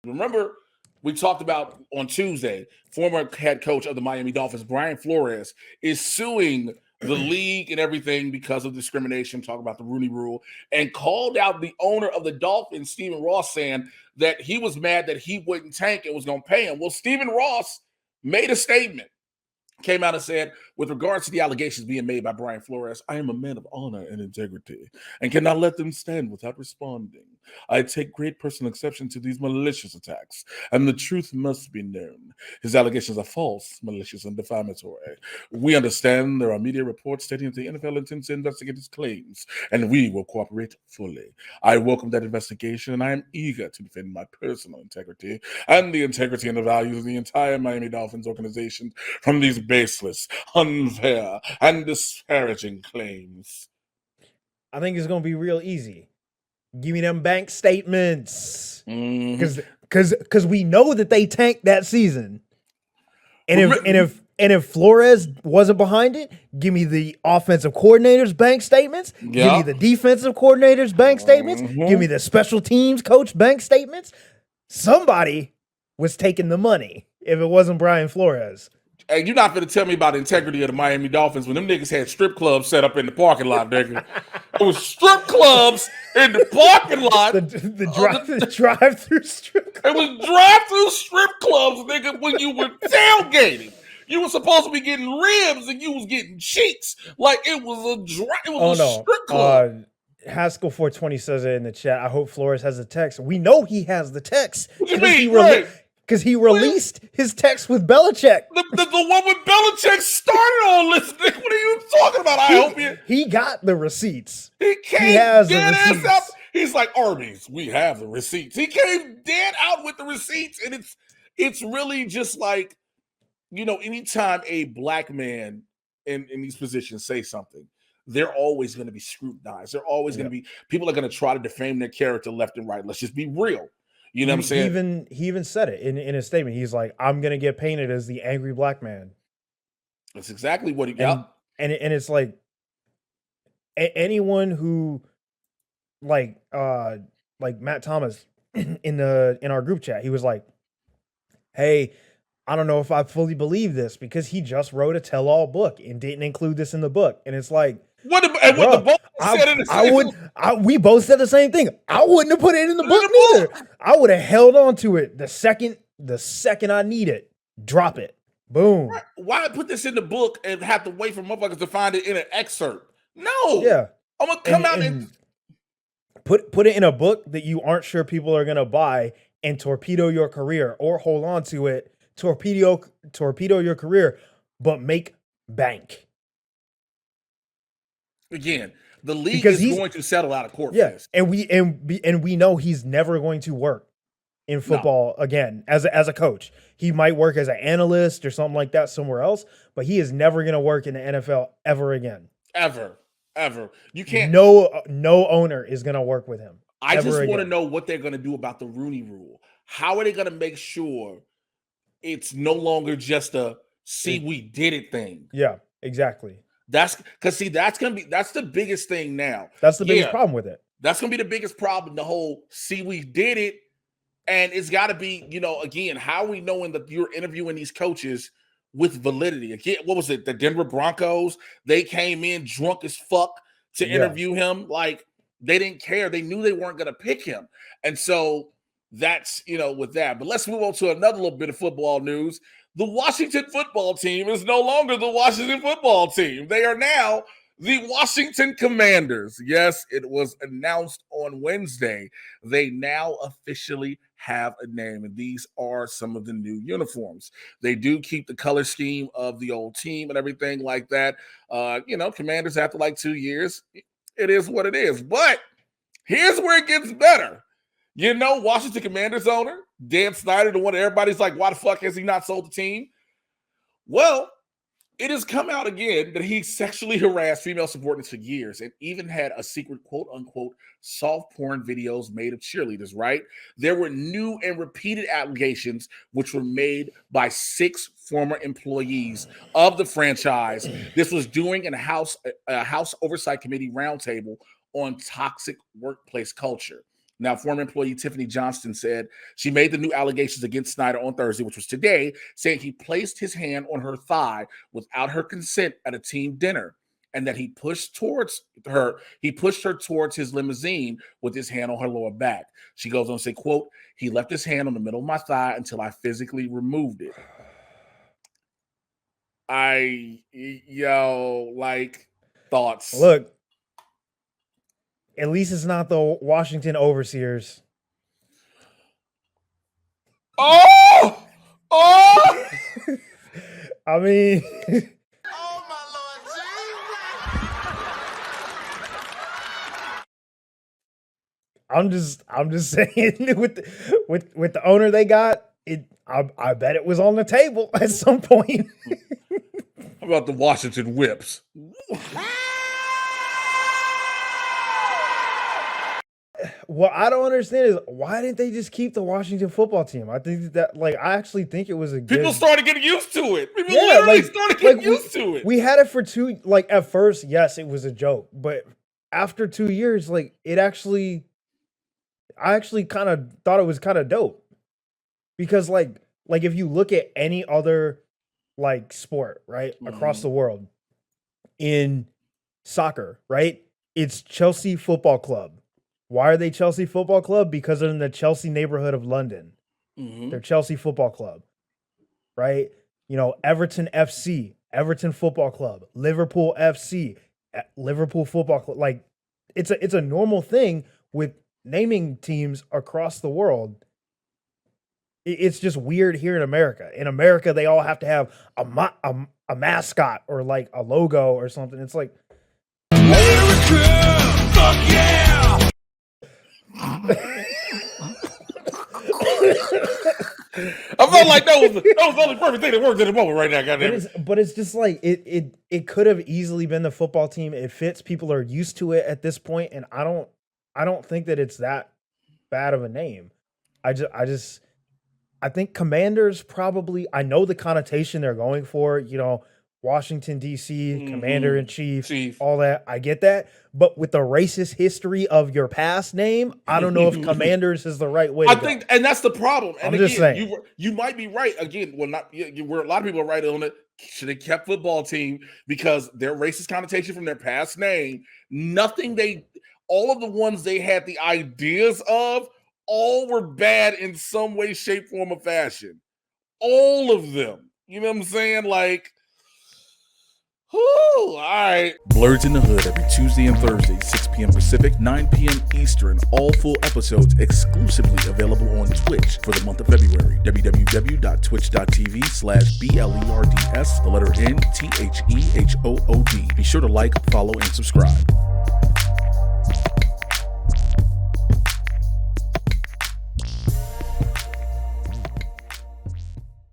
Remember, we talked about on Tuesday, former head coach of the Miami Dolphins, Brian Flores, is suing the league and everything because of discrimination, talking about the Rooney Rule, and called out the owner of the Dolphins, Stephen Ross, saying that he was mad that he wouldn't tank and was going to pay him. Well, Stephen Ross made a statement, came out and said, with regards to the allegations being made by Brian Flores, I am a man of honor and integrity and cannot let them stand without responding. I take great personal exception to these malicious attacks, and the truth must be known. His allegations are false, malicious, and defamatory. We understand there are media reports stating that the NFL intends to investigate his claims, and we will cooperate fully. I welcome that investigation, and I am eager to defend my personal integrity and the integrity and the values of the entire Miami Dolphins organization from these baseless, unfair, and disparaging claims. I think it's going to be real easy. Give me them bank statements. Because we know that they tanked that season. And if Flores wasn't behind it, give me the offensive coordinator's bank statements. Yep. Give me the defensive coordinator's bank statements. Give me the special teams coach bank statements. Somebody was taking the money if it wasn't Brian Flores. Hey, you're not going to tell me about the integrity of the Miami Dolphins when them niggas had strip clubs set up in the parking lot, nigga. It was strip clubs in the parking lot. The drive-through strip clubs. It was drive-through strip clubs, nigga, when you were tailgating. You were supposed to be getting ribs and you was getting cheeks. Like, it was a strip club. Haskell 420 says it in the chat. I hope Flores has the text. We know he has the text. What do you mean? Because he released his text with Belichick. The one with Belichick started all this. What are you talking about? He got the receipts. He has the receipts. Out. He's like, Arby's, we have the receipts. He came dead out with the receipts. And it's really just like, anytime a black man in these positions say something, they're always going to be scrutinized. They're always going to be, people are going to try to defame their character left and right. Let's just be real. You know what I'm saying? He even said it in his statement. He's like, I'm going to get painted as the angry black man. That's exactly what he got. And it's like anyone who like Matt Thomas in our group chat, he was like, hey, I don't know if I fully believe this because he just wrote a tell-all book and didn't include this in the book. And it's like, we both said the same thing. I wouldn't have put it in the book neither. I would have held on to it the second I need it. Drop it. Boom. Why put this in the book and have to wait for motherfuckers to find it in an excerpt? No. Yeah. I'm gonna come out and put it in a book that you aren't sure people are gonna buy and torpedo your career, or hold on to it, torpedo your career, but make bank. Again, the league is going to settle out of court. Yeah, and we know he's never going to work in football again as a coach. He might work as an analyst or something like that somewhere else, but he is never going to work in the NFL ever again. Ever. You can't. No owner is going to work with him. I just want to know what they're going to do about the Rooney Rule. How are they going to make sure it's no longer just a we did it thing? Yeah, exactly. That's because that's the biggest thing now. That's the biggest problem with it. That's gonna be the biggest problem. The whole we did it, and it's got to be again, how are we knowing that you're interviewing these coaches with validity? Again, what was it? The Denver Broncos, they came in drunk as fuck to interview him. Like, they didn't care. They knew they weren't gonna pick him, and so that's with that. But let's move on to another little bit of football news. The Washington football team is no longer the Washington football team. They are now the Washington Commanders. Yes, it was announced on Wednesday. They now officially have a name, and these are some of the new uniforms. They do keep the color scheme of the old team and everything like that. Commanders after like 2 years, it is what it is. But here's where it gets better. Washington Commanders owner, Dan Snyder, the one that everybody's like, why the fuck has he not sold the team? Well, it has come out again that he sexually harassed female subordinates for years and even had a secret quote-unquote soft porn videos made of cheerleaders, right? There were new and repeated allegations which were made by 6 former employees of the franchise. This was during a House Oversight Committee roundtable on toxic workplace culture. Now, former employee Tiffany Johnston said she made the new allegations against Snyder on Thursday, which was today, saying he placed his hand on her thigh without her consent at a team dinner, and that he pushed her towards his limousine with his hand on her lower back. She goes on to say, quote, he left his hand on the middle of my thigh until I physically removed it. Thoughts. Look, at least it's not the Washington Overseers. Oh! I mean, Oh my Lord Jesus! I'm just saying with the owner they got, I bet it was on the table at some point. How about the Washington Whips? What I don't understand is why didn't they just keep the Washington football team? I think that I actually think it was a good... People started getting used to it. People literally started getting used to it. We had it for at first, yes, it was a joke, but after 2 years, I actually kind of thought it was kind of dope. Because if you look at any other sport, right, across the world, in soccer, right, it's Chelsea Football Club. Why are they Chelsea Football Club? Because they're in the Chelsea neighborhood of London. Mm-hmm. They're Chelsea Football Club, right? Everton FC, Everton Football Club, Liverpool FC, Liverpool Football Club. It's a normal thing with naming teams across the world. It's just weird here in America. In America, they all have to have a mascot or a logo or something. It's like, America! Fuck yeah! I felt like that was the only perfect thing that worked at the moment right now. Goddamn. But it's just it could have easily been the football team. It fits. People are used to it at this point, and I don't think that it's that bad of a name. I think Commanders probably. I know the connotation they're going for. Washington, D.C., Commander-in-Chief, all that. I get that. But with the racist history of your past name, I don't know if Commanders is the right way to go. And that's the problem. And I'm just saying. You might be right. Again, well, not where a lot of people are right on it. Should have kept football team because their racist connotation from their past name, all of the ones they had the ideas of, all were bad in some way, shape, form, or fashion. All of them. You know what I'm saying? All right. Blerds in the Hood every Tuesday and Thursday, 6 p.m. Pacific, 9 p.m. Eastern. All full episodes exclusively available on Twitch for the month of February. www.twitch.tv/BLERDS, the letter NTHEHOOD. Be sure to like, follow, and subscribe.